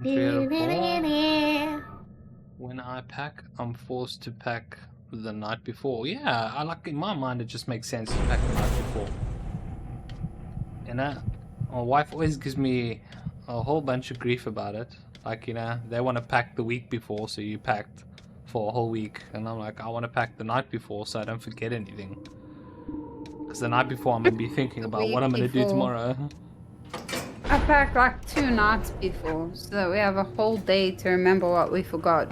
If you're a ball, when I pack, I'm forced to pack the night before. Yeah, I like in my mind it just makes sense to pack the night before. You know, my wife always gives me a whole bunch of grief about it. Like, you know, they want to pack the week before, so you packed for a whole week, and I'm like, I want to pack the night before so I don't forget anything. Because the night before I'm gonna be thinking The about what week I'm gonna do before. tomorrow. I packed like 2 nights before, so that we have a whole day to remember what we forgot.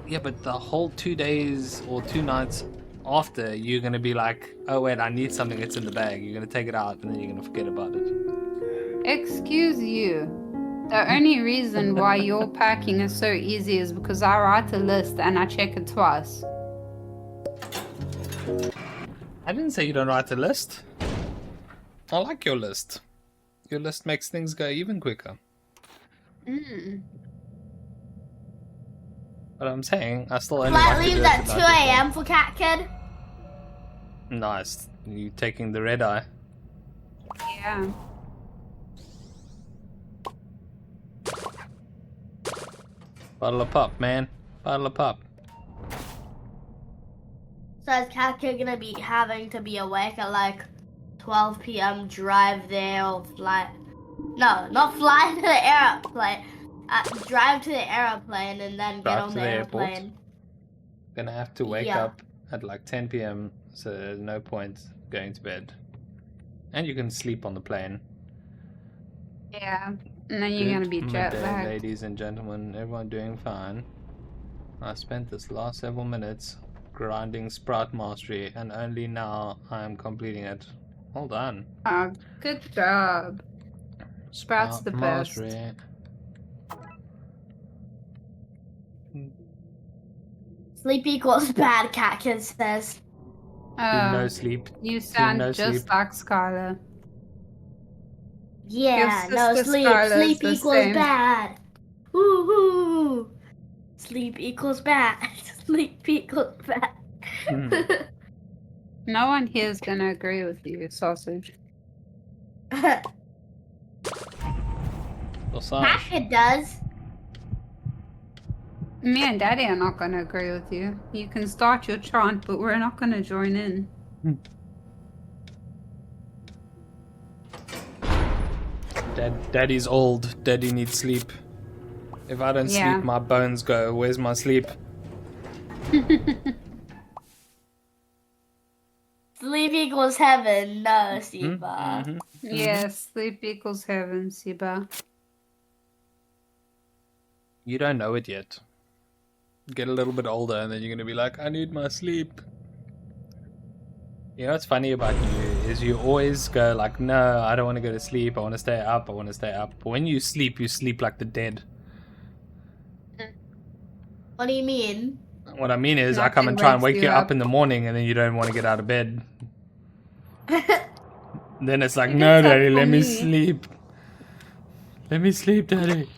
Yeah, but the whole 2 days or 2 nights after, you're gonna be like, oh wait, I need something, it's in the bag. You're gonna take it out and then you're gonna forget about it. Excuse you. The only reason why your packing is so easy is because I write a list and I check it twice. I didn't say you don't write a list. I like your list. Your list makes things go even quicker. But I'm saying, I still only Flight like to do leaves it at the 2 night a.m. for Cat Kid. before. Nice. You taking the red eye. Yeah. Bottle of pop, man. Bottle of pop. So is Cat Kid gonna be having to be awake at like 12 p.m. drive there or fly? No, not fly to the airplane. Drive to the airplane and then get Drive on to the the airport. airplane. Gonna have to wake Yeah. up at like 10 p.m. so there's no point going to bed. And you can sleep on the plane. Yeah. And then you're gonna be jet Midday, lagged. ladies and gentlemen, everyone doing fine. I spent this last several minutes grinding Sprout Mastery, and only now I am completing it. Well done. Oh, good job. Sprout's the best. Mastery. Sleep equals bad, Cat Kid says. Team no Oh, sleep. you Team sound no just sleep. like Skylar. Yeah, Your no sister sleep. Skylar's Sleep the equals same. bad. Woo-hoo. Sleep equals bad. Sleep equals bad. No one here is gonna agree with you, sausage. Sausage. It does. Me and Daddy are not gonna agree with you. You can start your chant, but we're not gonna join in. Daddy's old. Daddy needs sleep. If I don't Yeah. sleep, my bones go. Where's my sleep? Sleep equals heaven. No, Siba. Yes, sleep equals heaven, Siba. You don't know it yet. Get a little bit older and then you're going to be like, I need my sleep. You know what's funny about you is you always go like, no, I don't want to go to sleep. I want to stay up. I want to stay up. But when you sleep like the dead. What do you mean? What I mean is I Nothing come and try and wakes wake you you up up. in the morning and then you don't want to get out of bed. Then it's like, She no, gets up Daddy, for let me me. sleep. Let me sleep, Daddy.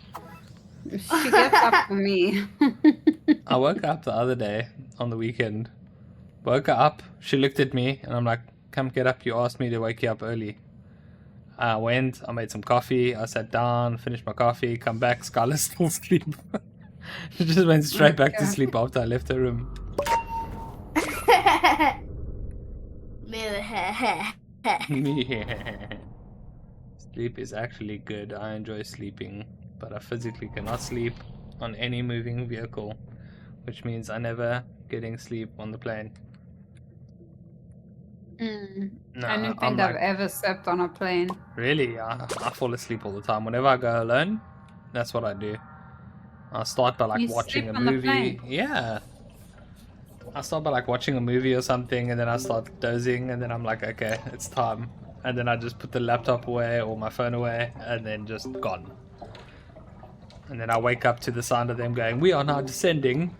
She gets up for me. I woke up the other day on the weekend. Woke her up. She looked at me and I'm like, come get up. You asked me to wake you up early. I went. I made some coffee. I sat down, finished my coffee, come back. Skylar's still asleep. She just went straight back to Okay. sleep after I left her room. Sleep is actually good. I enjoy sleeping, but I physically cannot sleep on any moving vehicle, which means I never getting sleep on the plane. No, I don't I'm think I've like, ever slept on a plane. really? I fall asleep all the time. Whenever I go alone, that's what I do. I'll start by like You watching sleep a on the movie. plane? Yeah. I start by like watching a movie or something, and then I start dozing, and then I'm like, okay, it's time. And then I just put the laptop away or my phone away, and then just gone. And then I wake up to the sound of them going, we are now descending.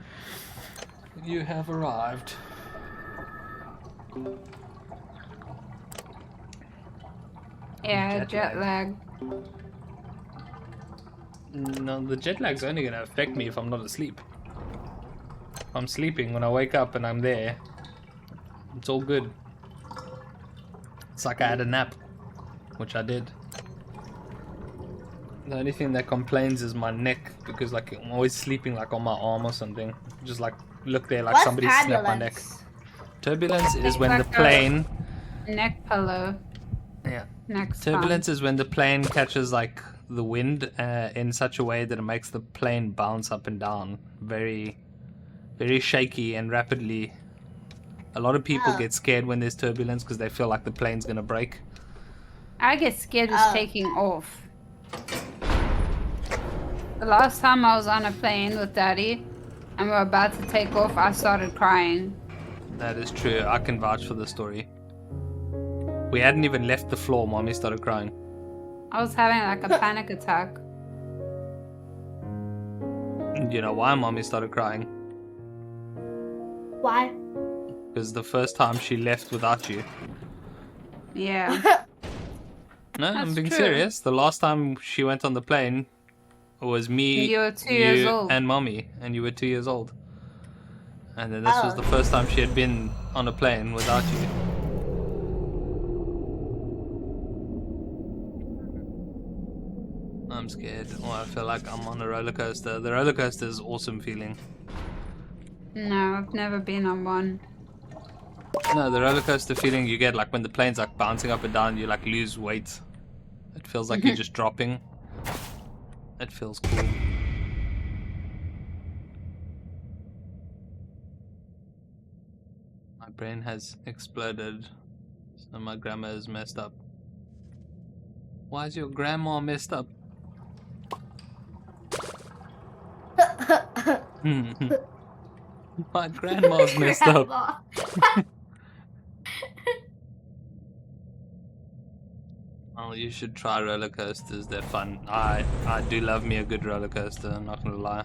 You have arrived. Yeah, jet lag. No, the jet lag's only going to affect me if I'm not asleep. If I'm sleeping, when I wake up and I'm there, it's all good. It's like I had a nap, which I did. The only thing that complains is my neck, because like I'm always sleeping like on my arm or something. Just like look there like What's somebody snapped my neck. turbulence? Turbulence is when the like a- plane. Neck pillow. Yeah. Next Turbulence is when the plane catches like the wind in such a way that it makes the plane bounce up and down very, very shaky and rapidly. A lot of people Oh. get scared when there's turbulence because they feel like the plane's gonna break. I get scared just Oh. taking off. The last time I was on a plane with Daddy and we were about to take off, I started crying. That is true. I can vouch for the story. We hadn't even left the floor. Mommy started crying. I was having like a panic attack. And you know why Mommy started crying? Why? Because the first time she left without you. Yeah. No, I'm That's being true. serious. The last time she went on the plane was me, You were 2 years you, old. and Mommy, and you were 2 years old. And then this was Oh. the first time she had been on a plane without you. I'm scared. Oh, I feel like I'm on a roller coaster. The roller coaster is awesome feeling. No, I've never been on one. No, the roller coaster feeling you get like when the plane's like bouncing up and down, you like lose weight. It feels like you're just dropping. It feels cool. My brain has exploded, so my grammar is messed up. Why is your grandma messed up? My grandma's messed up. Grandma. Oh, you should try roller coasters. They're fun. I do love me a good roller coaster. I'm not gonna lie.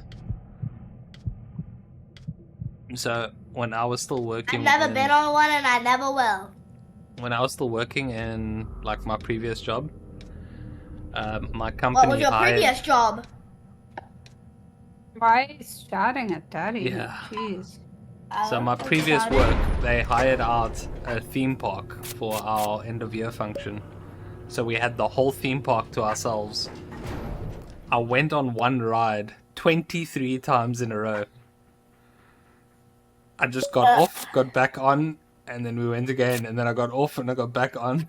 So when I was still working, I've never in- been on one and I never will. when I was still working in like my previous job, my What company was your hired. previous job? Why are you shouting at Daddy? Yeah. Jeez. So my previous work, they hired out a theme park for our end of year function. So we had the whole theme park to ourselves. I went on one ride 23 times in a row. I just got off, got back on, and then we went again, and then I got off and I got back on.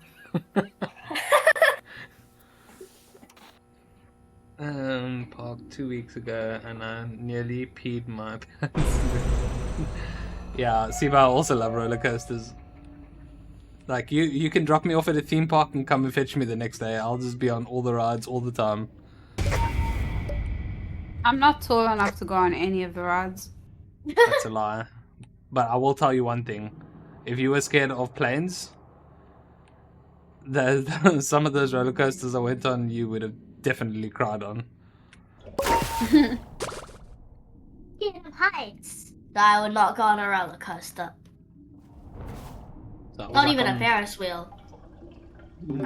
Parked 2 weeks ago, and I nearly peed my pants. Yeah, Siva, I also love roller coasters. Like you can drop me off at a theme park and come and fetch me the next day. I'll just be on all the rides all the time. I'm not tall enough to go on any of the rides. That's a lie. But I will tell you one thing: if you were scared of planes, some of those roller coasters I went on, you would have definitely cried on. Kingdom Heights. No, I would not go on a roller coaster. So I was Not like even a on- Ferris wheel.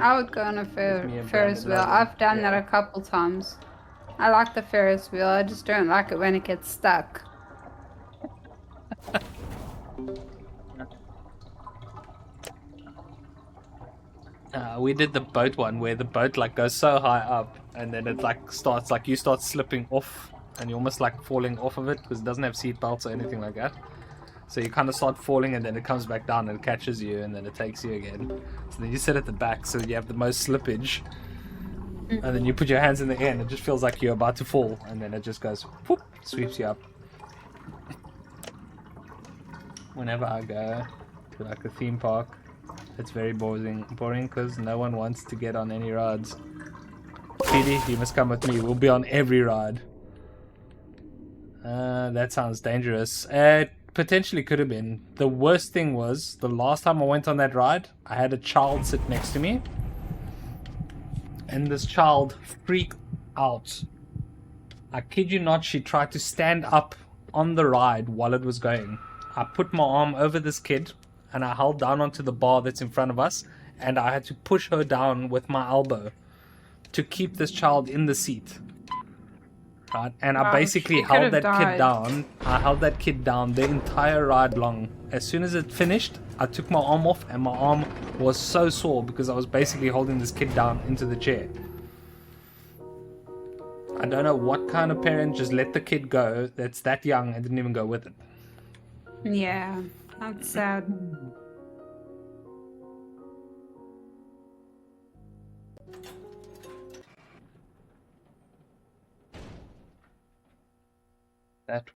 I would go on a Me and Ferris Brandon wheel. are- I've done that yeah. a couple times. I like the Ferris wheel. I just don't like it when it gets stuck. We did the boat one where the boat like goes so high up and then it like starts like you start slipping off and you're almost like falling off of it because it doesn't have seat belts or anything like that. So you kind of start falling and then it comes back down and it catches you and then it takes you again. So then you sit at the back so you have the most slippage. And then you put your hands in the air and it just feels like you're about to fall and then it just goes whoop, sweeps you up. Whenever I go to like a theme park, it's very boring because no one wants to get on any rides. Petey, you must come with me. We'll be on every ride. That sounds dangerous. It potentially could have been. The worst thing was, the last time I went on that ride, I had a child sit next to me. And this child freaked out. I kid you not, she tried to stand up on the ride while it was going. I put my arm over this kid and I held down onto the bar that's in front of us and I had to push her down with my elbow to keep this child in the seat. Right? And I Wow, basically she could held have that kid died. down. I held that kid down the entire ride long. As soon as it finished, I took my arm off and my arm was so sore because I was basically holding this kid down into the chair. I don't know what kind of parent just let the kid go that's that young and didn't even go with it. Yeah, that's sad. That